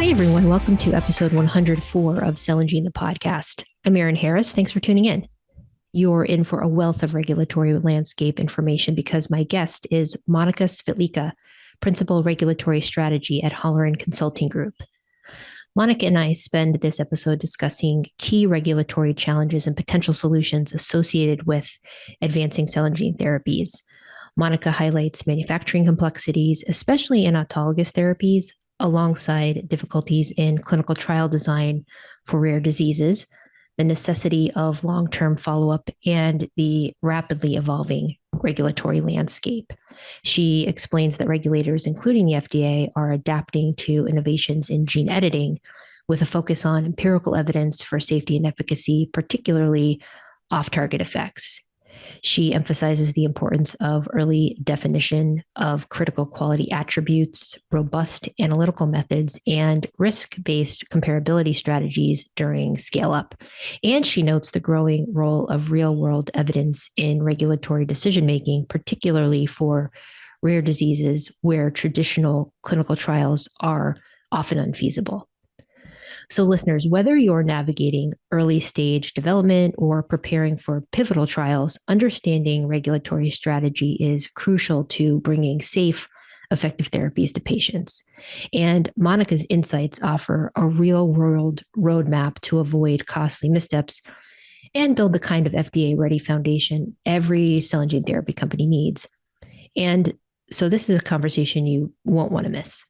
Hi, everyone. Welcome to episode 104 of Cell and Gene, the podcast. I'm Erin Harris. Thanks for tuning in. You're in for a wealth of regulatory landscape information because my guest is Monika Swietlicka, Principal Regulatory Strategy at Halloran Consulting Group. Monika and I spend this episode discussing key regulatory challenges and potential solutions associated with advancing cell and gene therapies. Monika highlights manufacturing complexities, especially in autologous therapies, alongside difficulties in clinical trial design for rare diseases, the necessity of long-term follow-up, and the rapidly evolving regulatory landscape. She explains that regulators, including the FDA, are adapting to innovations in gene editing with a focus on empirical evidence for safety and efficacy, particularly off-target effects. She emphasizes the importance of early definition of critical quality attributes, robust analytical methods, and risk-based comparability strategies during scale-up. And she notes the growing role of real-world evidence in regulatory decision-making, particularly for rare diseases where traditional clinical trials are often unfeasible. So listeners, whether you're navigating early stage development or preparing for pivotal trials, understanding regulatory strategy is crucial to bringing safe, effective therapies to patients. And Monika's insights offer a real-world roadmap to avoid costly missteps and build the kind of FDA-ready foundation every cell and gene therapy company needs. And so this is a conversation you won't want to miss.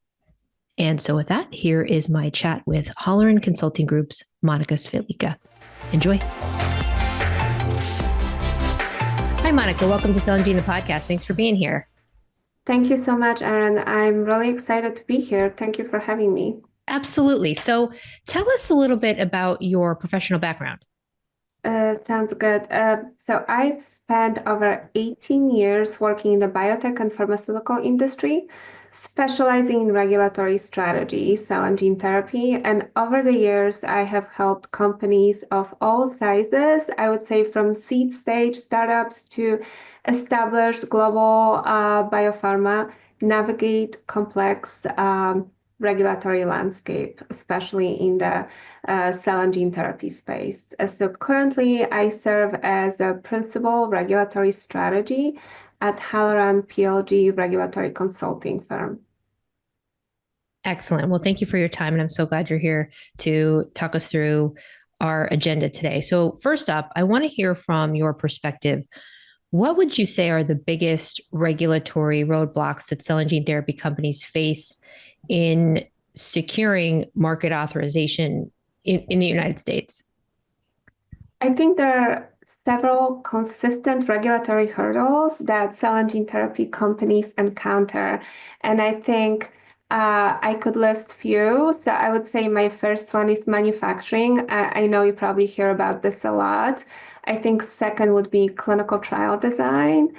And so with that, here is my chat with Halloran Consulting Group's Monika Swietlicka. Enjoy. Hi, Monika. Welcome to Cell and Gene, the podcast. Thanks for being here. Thank you so much, Erin. I'm really excited to be here. Thank you for having me. Absolutely. So tell us a little bit about your professional background. Sounds good. So I've spent over 18 years working in the biotech and pharmaceutical industry, specializing in regulatory strategy, cell and gene therapy. And over the years, I have helped companies of all sizes, I would say from seed stage startups to established global biopharma, navigate complex regulatory landscape, especially in the cell and gene therapy space. So currently, I serve as a principal regulatory strategy at Halloran PLG regulatory consulting firm. Excellent. Well, thank you for your time. And I'm so glad you're here to talk us through our agenda today. So first up, I want to hear from your perspective. What would you say are the biggest regulatory roadblocks that cell and gene therapy companies face in securing market authorization in the United States? I think there are several consistent regulatory hurdles that cell and gene therapy companies encounter. And I think I could list few. So I would say my first one is manufacturing. I know you probably hear about this a lot. I think second would be clinical trial design.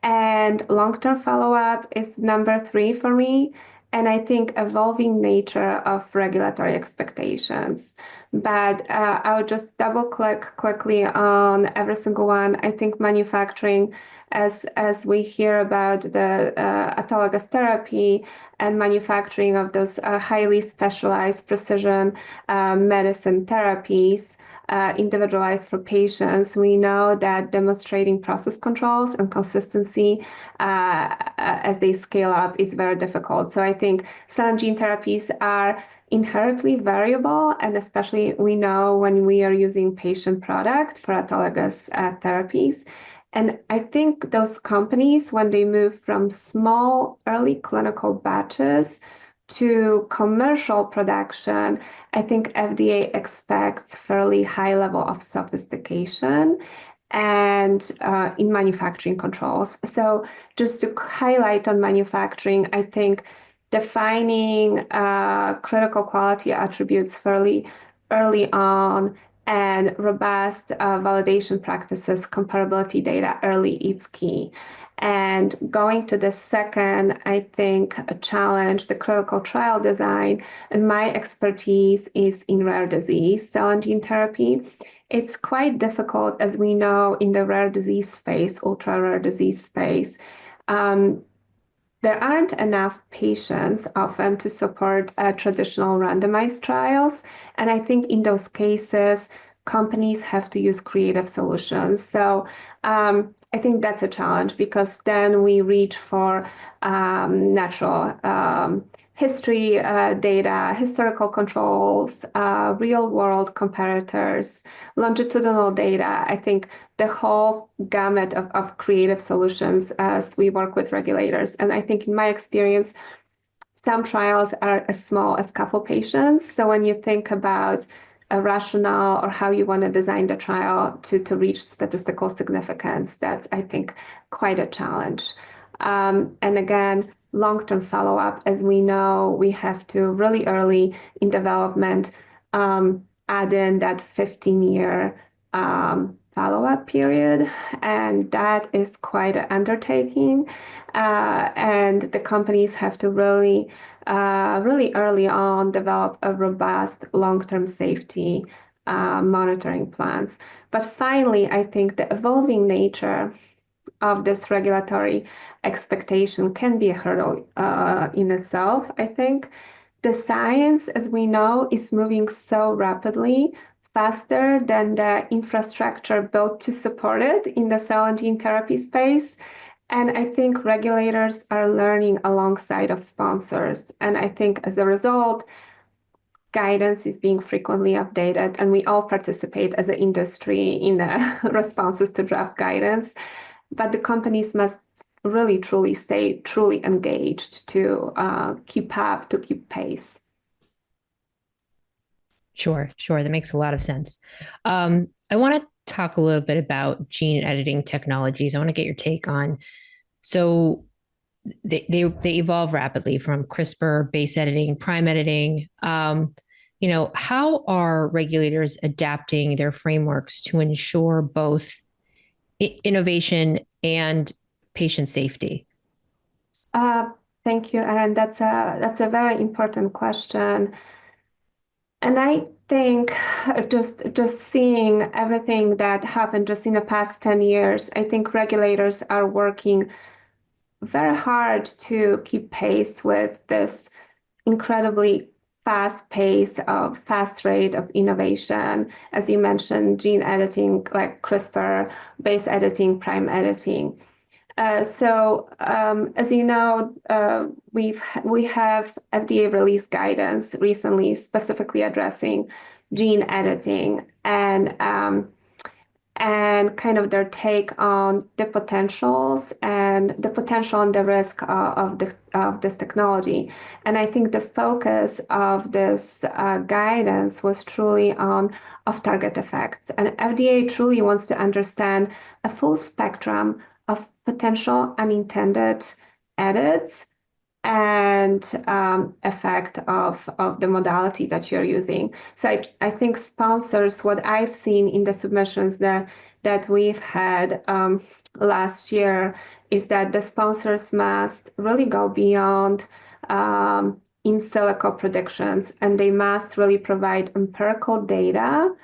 And long-term follow-up is number 3 for me. And I think evolving nature of regulatory expectations. But I'll just double click quickly on every single one. I think manufacturing, as we hear about the autologous therapy and manufacturing of those highly specialized precision medicine therapies, individualized for patients, we know that demonstrating process controls and consistency as they scale up is very difficult. So I think cell and gene therapies are inherently variable, and especially we know when we are using patient product for autologous therapies. And I think those companies, when they move from small early clinical batches to commercial production, I think FDA expects fairly high level of sophistication and in manufacturing controls. So just to highlight on manufacturing, I think defining critical quality attributes fairly early on and robust validation practices, comparability data early is key. And going to the second, I think, a challenge, the critical trial design, and my expertise is in rare disease, cell and gene therapy. It's quite difficult, as we know, in the rare disease space, ultra rare disease space. there aren't enough patients often to support traditional randomized trials. And I think in those cases, companies have to use creative solutions. So I think that's a challenge because then we reach for natural history data, historical controls, real world comparators, longitudinal data. I think the whole gamut of creative solutions as we work with regulators. And I think in my experience, some trials are as small as couple patients. So when you think about a rationale or how you want to design the trial to reach statistical significance, that's, I think, quite a challenge. And again, long-term follow-up, as we know, we have to really early in development add in that 15-year follow-up period, and that is quite an undertaking. And the companies have to really early on develop a robust long-term safety monitoring plans. But finally, I think the evolving nature of this regulatory expectation can be a hurdle in itself. I think the science, as we know, is moving so rapidly, faster than the infrastructure built to support it in the cell and gene therapy space. And I think regulators are learning alongside of sponsors. And I think as a result, guidance is being frequently updated, and we all participate as an industry in the responses to draft guidance. But the companies must really truly stay truly engaged to keep up, to keep pace. Sure. That makes a lot of sense. I want to talk a little bit about gene editing technologies. I want to get your take on. So they evolve rapidly from CRISPR, base editing, prime editing. How are regulators adapting their frameworks to ensure both innovation and patient safety? Thank you, Erin. That's a very important question. And I think just seeing everything that happened just in the past 10 years, I think regulators are working very hard to keep pace with this incredibly fast rate of innovation. As you mentioned, gene editing like CRISPR, base editing, prime editing. As you know, we have FDA released guidance recently specifically addressing gene editing and kind of their take on the potentials and the potential and the risk of this technology. And I think the focus of this guidance was truly on off-target effects. And FDA truly wants to understand a full spectrum of potential unintended edits and effect of the modality that you're using. So I think sponsors, what I've seen in the submissions that we've had last year is that the sponsors must really go beyond in silico predictions, and they must really provide empirical data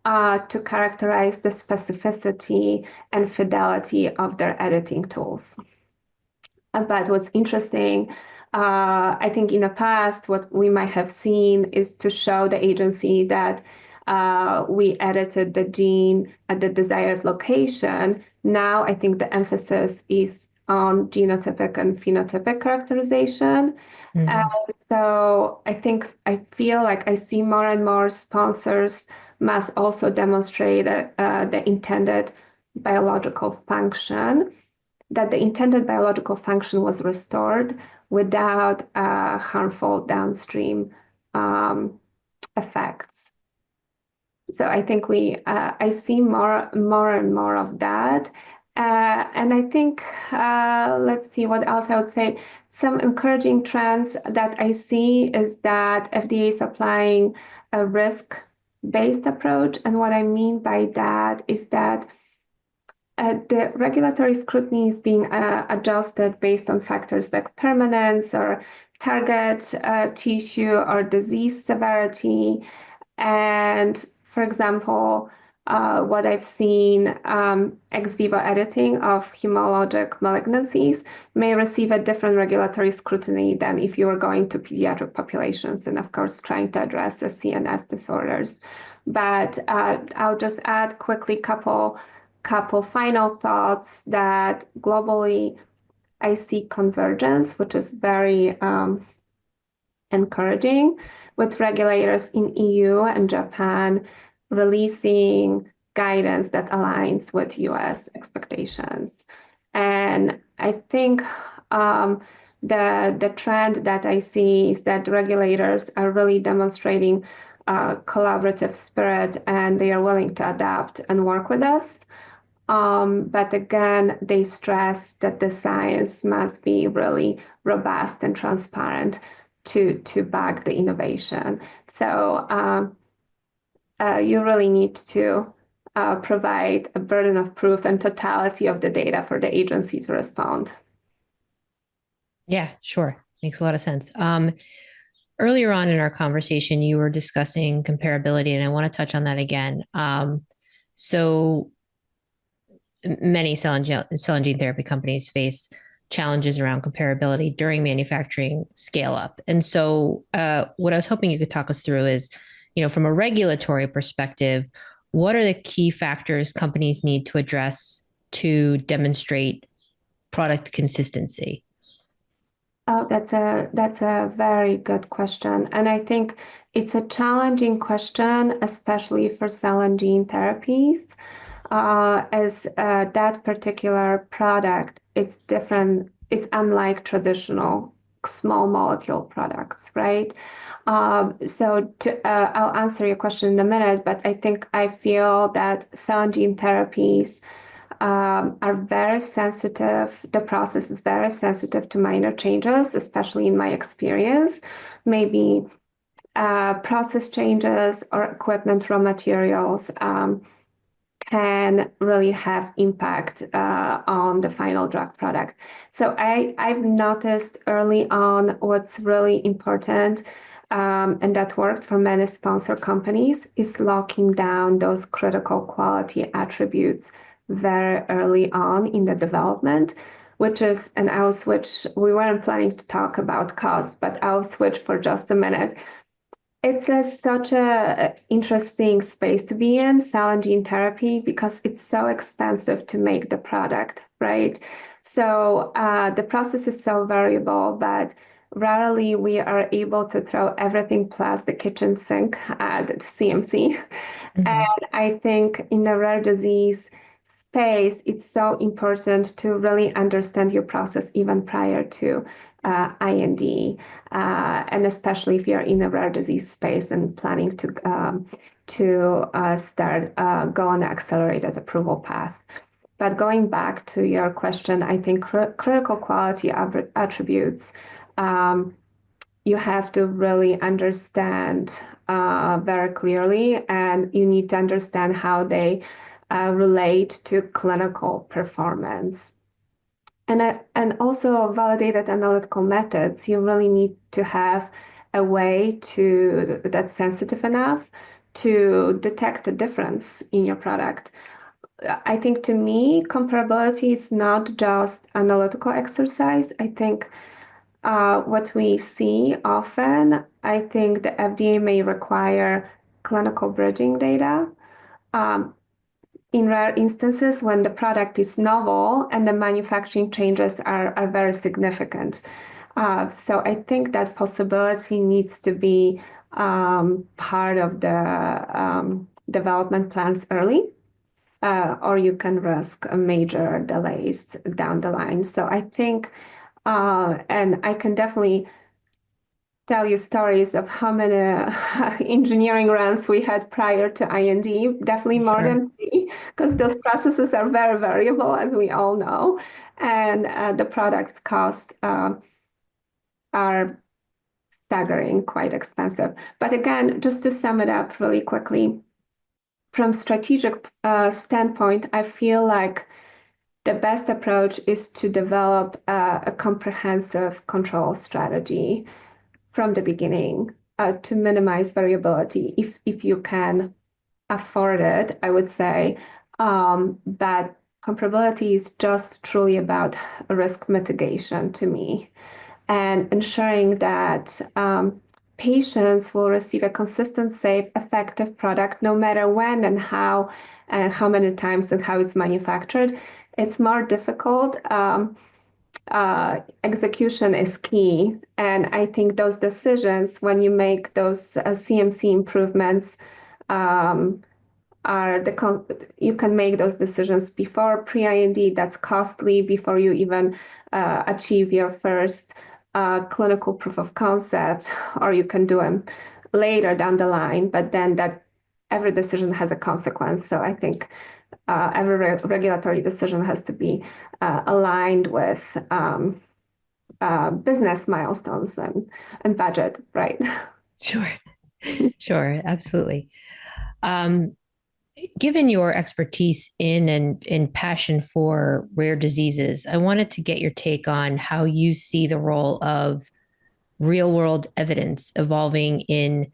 to characterize the specificity and fidelity of their editing tools. But what's interesting, I think in the past, what we might have seen is to show the agency that we edited the gene at the desired location. Now, I think the emphasis is on genotypic and phenotypic characterization. So I feel like I see more and more sponsors must also demonstrate the intended biological function, that the intended biological function was restored without harmful downstream effects. So I think I see more and more of that. And I think, let's see what else I would say. Some encouraging trends that I see is that FDA is applying a risk-based approach. And what I mean by that is that the regulatory scrutiny is being adjusted based on factors like permanence or target tissue or disease severity. And for example, what I've seen, ex vivo editing of hematologic malignancies may receive a different regulatory scrutiny than if you were going to pediatric populations and, of course, trying to address the CNS disorders. But I'll just add quickly couple final thoughts that globally I see convergence, which is very encouraging, with regulators in EU and Japan releasing guidance that aligns with US expectations. And I think the trend that I see is that regulators are really demonstrating collaborative spirit, and they are willing to adapt and work with us. But again, they stress that the science must be really robust and transparent to back the innovation. So you really need to provide a burden of proof and totality of the data for the agency to respond. Yeah, sure. Makes a lot of sense. Earlier on in our conversation, you were discussing comparability, and I want to touch on that again. So many cell and gene therapy companies face challenges around comparability during manufacturing scale up. And so what I was hoping you could talk us through is, from a regulatory perspective, what are the key factors companies need to address to demonstrate product consistency? Oh, that's a very good question. And I think it's a challenging question, especially for cell and gene therapies, as that particular product is different. It's unlike traditional small molecule products, right? I'll answer your question in a minute, but I feel that cell and gene therapies are very sensitive. The process is very sensitive to minor changes, especially in my experience. Maybe process changes or equipment, raw materials can really have impact on the final drug product. So I've noticed early on what's really important, and that worked for many sponsor companies, is locking down those critical quality attributes very early on in the development, which is, and I'll switch, we weren't planning to talk about cost, but I'll switch for just a minute. It's such a interesting space to be in, cell and gene therapy, because it's so expensive to make the product, right? So the process is so variable, but rarely we are able to throw everything plus the kitchen sink at the CMC. Mm-hmm. And I think in the rare disease space, it's so important to really understand your process even prior to IND, and especially if you're in a rare disease space and planning to start go on the accelerated approval path. But going back to your question, I think critical quality attributes you have to really understand very clearly, and you need to understand how they relate to clinical performance. And also validated analytical methods, you really need to have a way that's sensitive enough to detect a difference in your product. I think to me, comparability is not just analytical exercise. I think what we see often, I think the FDA may require clinical bridging data. In rare instances when the product is novel and the manufacturing changes are very significant. So I think that possibility needs to be part of the development plans early, or you can risk a major delays down the line. So I think, and I can definitely tell you stories of how many engineering runs we had prior to IND, definitely more than 3, because those processes are very variable, as we all know, and the product's cost are staggering, quite expensive. But again, just to sum it up really quickly, from strategic standpoint, I feel like the best approach is to develop a comprehensive control strategy from the beginning to minimize variability if you can afforded, I would say. But comparability is just truly about risk mitigation to me and ensuring that patients will receive a consistent, safe, effective product no matter when and how many times and how it's manufactured. It's more difficult. Execution is key. And I think those decisions, when you make those CMC improvements, um, you can make those decisions before pre-IND. That's costly before you even achieve your first clinical proof of concept, or you can do them later down the line. But then that every decision has a consequence. So I think every regulatory decision has to be aligned with business milestones and budget, right? Sure. Sure. Absolutely. Um, Given your expertise and passion for rare diseases, I wanted to get your take on how you see the role of real world evidence evolving in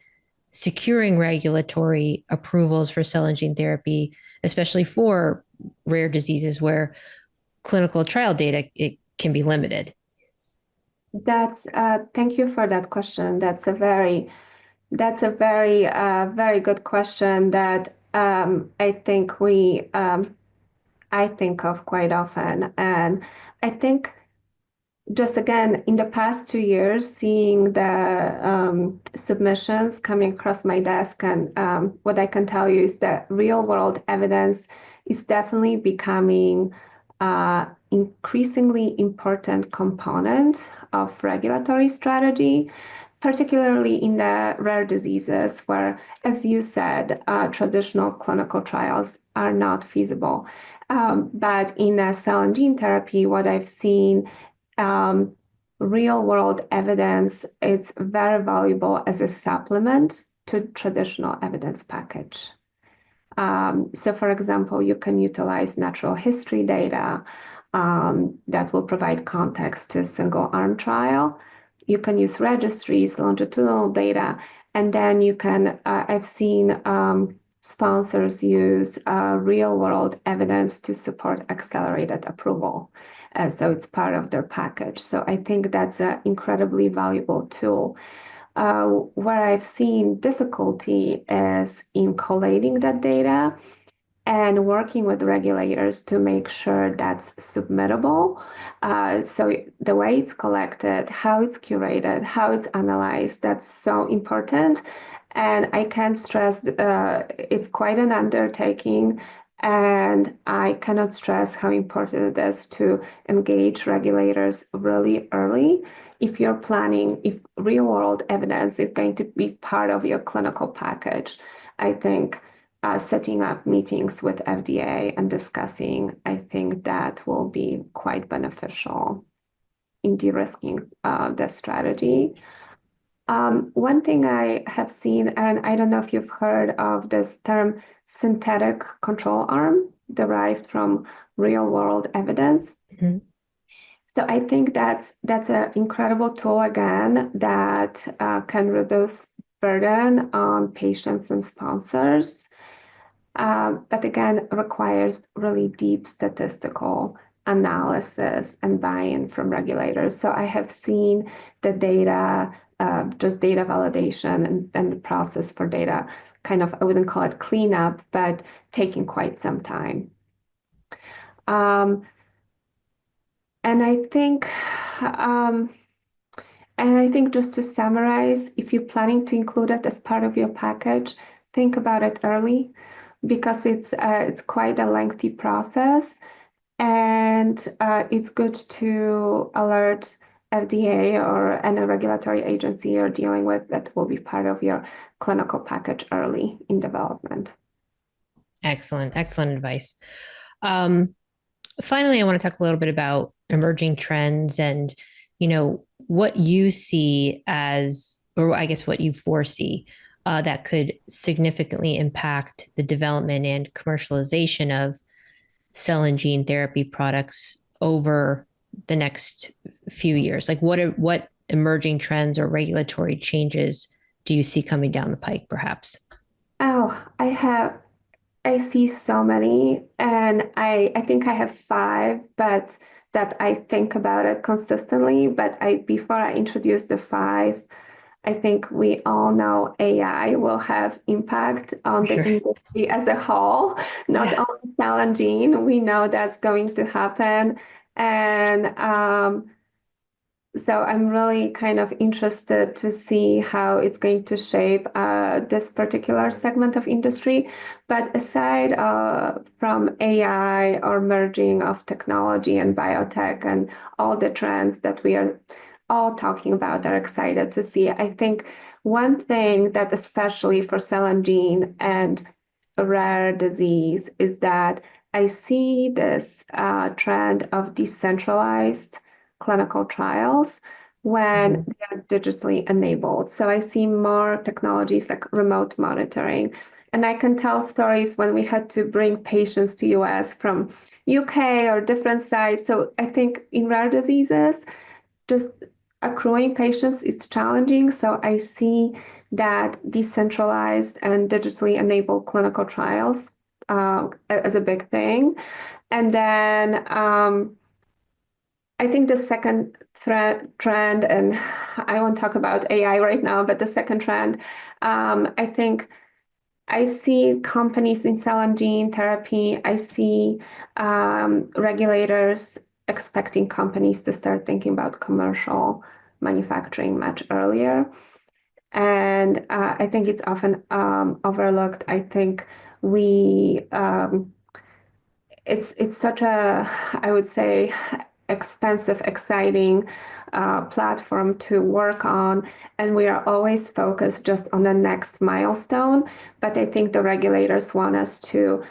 securing regulatory approvals for cell and gene therapy, especially for rare diseases where clinical trial data it can be limited. Thank you for that question. Very good question that I think of quite often. And I think just again, in the past 2 years, seeing the submissions coming across my desk, and what I can tell you is that real world evidence is definitely becoming increasingly important component of regulatory strategy, particularly in the rare diseases where, as you said, traditional clinical trials are not feasible. But in cell and gene therapy, what I've seen, real world evidence, it's very valuable as a supplement to traditional evidence package. So for example, you can utilize natural history data that will provide context to a single arm trial. You can use registries, longitudinal data, and then you can, I've seen sponsors use real world evidence to support accelerated approval. So it's part of their package. So I think that's an incredibly valuable tool. Where I've seen difficulty is in collating that data and working with regulators to make sure that's submittable. So the way it's collected, how it's curated, how it's analyzed, that's so important. And I can't stress, it's quite an undertaking. And I cannot stress how important it is to engage regulators really early. If you're planning, if real world evidence is going to be part of your clinical package, I think setting up meetings with FDA and discussing, I think that will be quite beneficial in de-risking the strategy. One thing I have seen, and I don't know if you've heard of this term, synthetic control arm derived from real world evidence. Mm-hmm. So I think that's an incredible tool again that can reduce burden on patients and sponsors, but again requires really deep statistical analysis and buy-in from regulators. So I have seen the data, just data validation and the process for data kind of, I wouldn't call it cleanup, but taking quite some time. And I think just to summarize, if you're planning to include it as part of your package, think about it early because it's quite a lengthy process, and it's good to alert FDA or any regulatory agency you're dealing with that will be part of your clinical package early in development. Excellent, excellent advice. Finally, I want to talk a little bit about emerging trends and, what you see as, or I guess what you foresee that could significantly impact the development and commercialization of cell and gene therapy products over the next few years. Like what emerging trends or regulatory changes do you see coming down the pike, perhaps? Oh, I see so many, and I think I have five, but that I think about it consistently. But before I introduce the five, I think we all know AI will have impact on the Sure. industry as a whole, not Yeah. only cell and gene. We know that's going to happen. And so I'm really kind of interested to see how it's going to shape this particular segment of industry. But aside from AI or merging of technology and biotech and all the trends that we are all talking about are excited to see, I think one thing that especially for cell and gene and rare disease is that I see this trend of decentralized clinical trials when Mhm. they are digitally enabled. So I see more technologies like remote monitoring. And I can tell stories when we had to bring patients to US from UK or different sites. So I think in rare diseases, just accruing patients is challenging. So I see that decentralized and digitally enabled clinical trials as a big thing. And then I think the second trend, and I won't talk about AI right now, but the second trend, I think I see companies in cell and gene therapy. I see regulators expecting companies to start thinking about commercial manufacturing much earlier. And I think it's often overlooked. I think we it's such a, I would say, expensive, exciting platform to work on, and we are always focused just on the next milestone. But I think the regulators want us to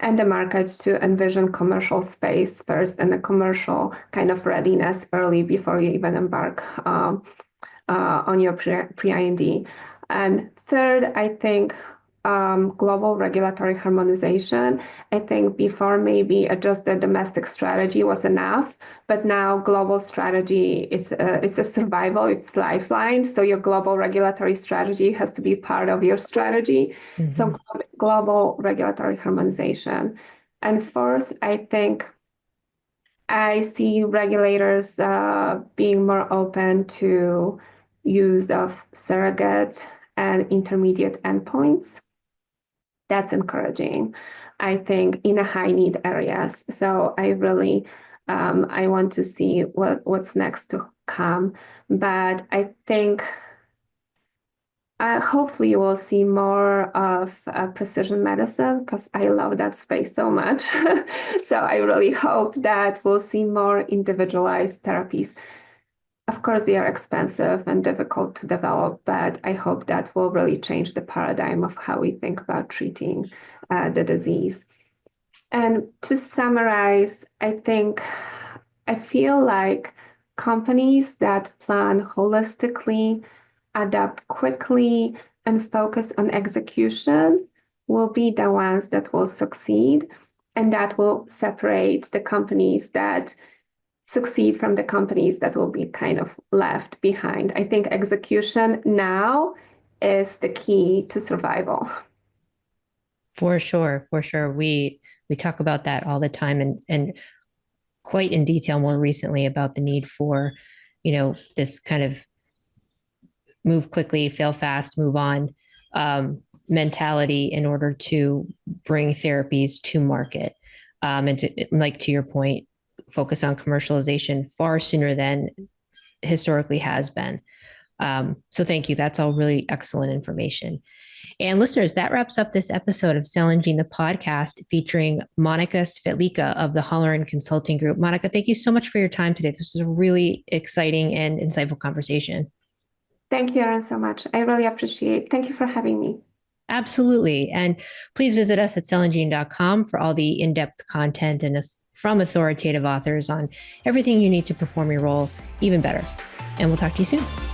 and the market to envision commercial space first and a commercial kind of readiness early before you even embark on your pre-IND. And third, I think global regulatory harmonization. I think before maybe just the domestic strategy was enough, but now global strategy it's a survival, it's lifeline. So your global regulatory strategy has to be part of your strategy. So global regulatory harmonization. And fourth, I think I see regulators being more open to use of surrogate and intermediate endpoints. That's encouraging, I think, in a high need areas. So I really I want to see what's next to come. But I think hopefully we'll see more of precision medicine because I love that space so much. So I really hope that we'll see more individualized therapies. Of course, they are expensive and difficult to develop, but I hope that will really change the paradigm of how we think about treating the disease. And to summarize, I feel like companies that plan holistically, adapt quickly, and focus on execution will be the ones that will succeed, and that will separate the companies that succeed from the companies that will be kind of left behind. I think execution now is the key to survival. For sure, for sure. We talk about that all the time and quite in detail more recently about the need for, this kind of move quickly, fail fast, move on mentality in order to bring therapies to market. And to your point, focus on commercialization far sooner than historically has been. So thank you. That's all really excellent information. And listeners, that wraps up this episode of Cell and Gene, the podcast featuring Monika Swietlicka of the Halloran Consulting Group. Monika, thank you so much for your time today. This was a really exciting and insightful conversation. Thank you, Erin, so much. I really appreciate it. Thank you for having me. Absolutely. And please visit us at cellandgene.com for all the in-depth content and from authoritative authors on everything you need to perform your role even better. And we'll talk to you soon.